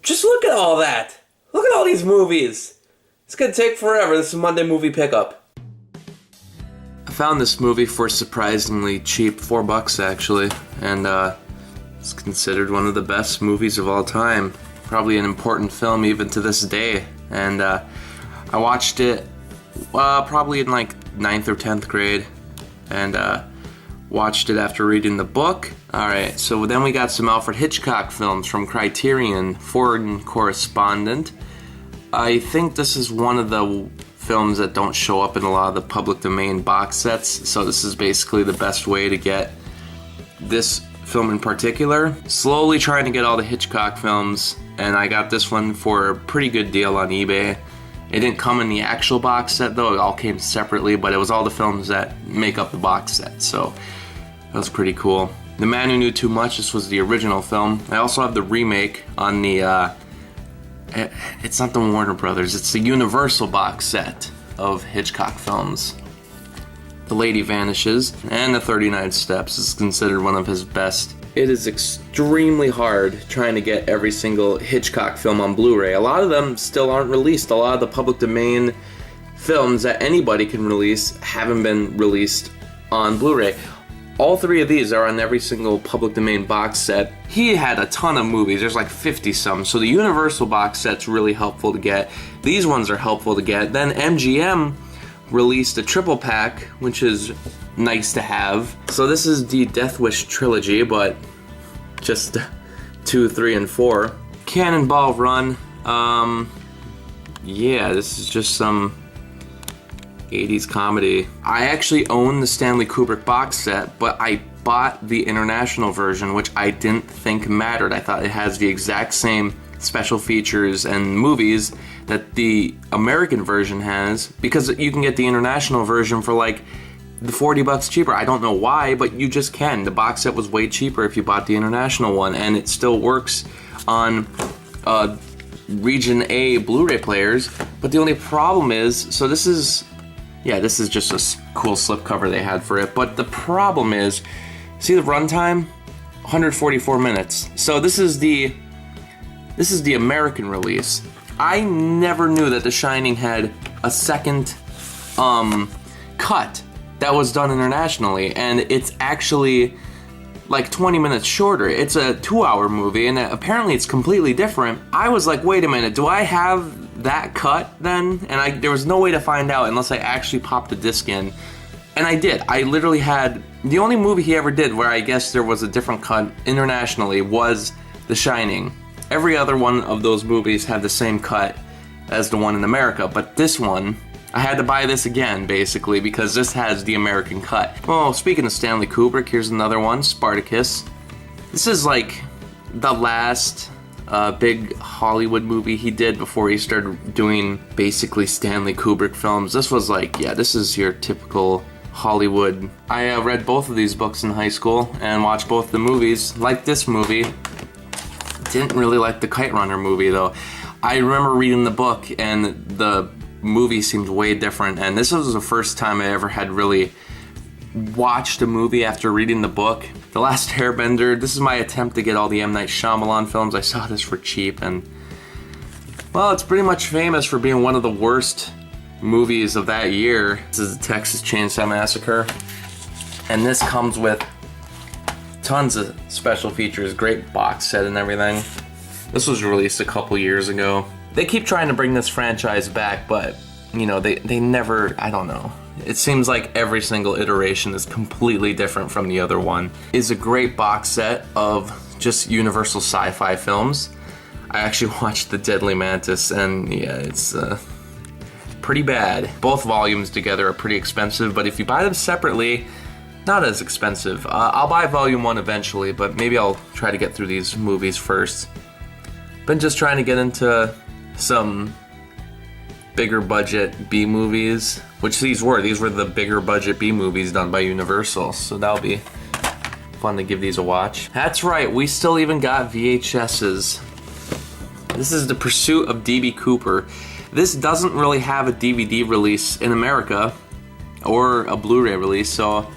Just look at all that. Look at all these movies. It's gonna take forever. This is Monday Movie Pickup. I found this movie for surprisingly cheap, $4 actually, and it's considered one of the best movies of all time. Probably an important film even to this day. And I watched it probably in like 9th or 10th grade, and watched it after reading the book. Alright, so then we got some Alfred Hitchcock films from Criterion, Ford and Correspondent. I think this is one of the films that don't show up in a lot of the public domain box sets, so this is basically the best way to get this film in particular. Slowly trying to get all the Hitchcock films, and I got this one for a pretty good deal on eBay. It didn't come in the actual box set though, it all came separately, but it was all the films that make up the box set, so that was pretty cool. The Man Who Knew Too Much, this was the original film. I also have the remake on the, it's not the Warner Brothers, it's the Universal box set of Hitchcock films. The Lady Vanishes and The 39 Steps is considered one of his best. It is extremely hard trying to get every single Hitchcock film on Blu-ray. A lot of them still aren't released. A lot of the public domain films that anybody can release haven't been released on Blu-ray. All three of these are on every single public domain box set. He had a ton of movies, there's like 50 some, so the Universal box set's really helpful to get. These ones are helpful to get. Then MGM released a triple pack, which is nice to have. So this is the Death Wish trilogy, but just 2, 3, and 4. Cannonball Run, yeah, this is just some 80s comedy. I actually own the Stanley Kubrick box set, but I bought the international version, which I didn't think mattered. I thought it has the exact same special features and movies that the American version has, because you can get the international version for like the $40 cheaper. I don't know why, but you just can. The box set was way cheaper if you bought the international one, and it still works on Region A Blu-ray players. But the only problem is, so this is just a cool slipcover they had for it, but the problem is, see the runtime? 144 minutes. So this is the American release. I never knew that The Shining had a second cut that was done internationally, and it's actually like 20 minutes shorter. It's a 2-hour movie, and apparently it's completely different. I was like, wait a minute, do I have that cut then? And there was no way to find out unless I actually popped the disc in. And I did. I literally had, the only movie he ever did where I guess there was a different cut internationally was The Shining. Every other one of those movies had the same cut as the one in America, but this one, I had to buy this again, basically, because this has the American cut. Oh, speaking of Stanley Kubrick, here's another one, Spartacus. This is like the last big Hollywood movie he did before he started doing basically Stanley Kubrick films. This was like, yeah, this is your typical Hollywood. I read both of these books in high school and watched both the movies. Like this movie. Didn't really like the Kite Runner movie though. I remember reading the book and the movie seemed way different, and this was the first time I ever had really watched a movie after reading the book. The Last Airbender, this is my attempt to get all the M. Night Shyamalan films. I saw this for cheap, and well, it's pretty much famous for being one of the worst movies of that year. This is the Texas Chainsaw Massacre, and this comes with tons of special features, great box set and everything. This was released a couple years ago. They keep trying to bring this franchise back, but, you know, they never, I don't know. It seems like every single iteration is completely different from the other one. It's a great box set of just Universal Sci-Fi films. I actually watched The Deadly Mantis, and yeah, it's pretty bad. Both volumes together are pretty expensive, but if you buy them separately, not as expensive. I'll buy volume 1 eventually, but maybe I'll try to get through these movies first. Been just trying to get into some bigger budget B movies, which these were the bigger budget B movies done by Universal, so that'll be fun to give these a watch. That's right, we still even got VHSs. This is The Pursuit of D.B. Cooper. This doesn't really have a DVD release in America or a Blu-ray release, so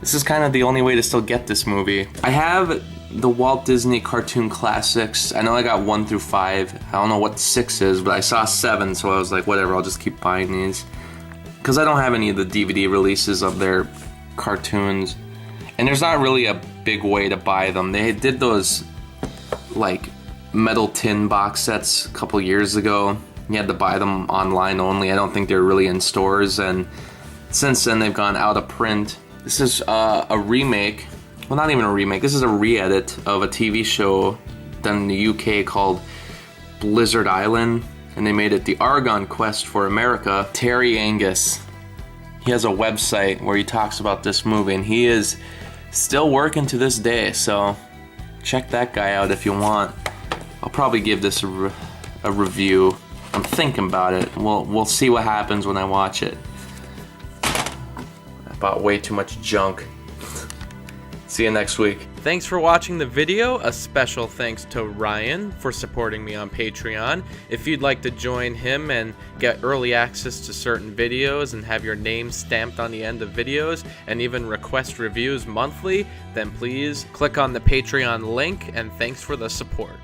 this is kind of the only way to still get this movie. I have the Walt Disney cartoon classics. I know I got 1 through 5. I don't know what 6 is, but I saw 7, so I was like, whatever, I'll just keep buying these. Because I don't have any of the DVD releases of their cartoons. And there's not really a big way to buy them. They did those, like, metal tin box sets a couple years ago. You had to buy them online only. I don't think they're really in stores. And since then, they've gone out of print. This is a remake. Well, not even a remake. This is a re-edit of a TV show done in the UK called Blizzard Island. And they made it the Argon Quest for America. Terry Angus, he has a website where he talks about this movie, and he is still working to this day, so check that guy out if you want. I'll probably give this a review. I'm thinking about it. We'll see what happens when I watch it. I bought way too much junk. See you next week. Thanks for watching the video. A special thanks to Ryan for supporting me on Patreon. If you'd like to join him and get early access to certain videos and have your name stamped on the end of videos and even request reviews monthly, then please click on the Patreon link, and thanks for the support.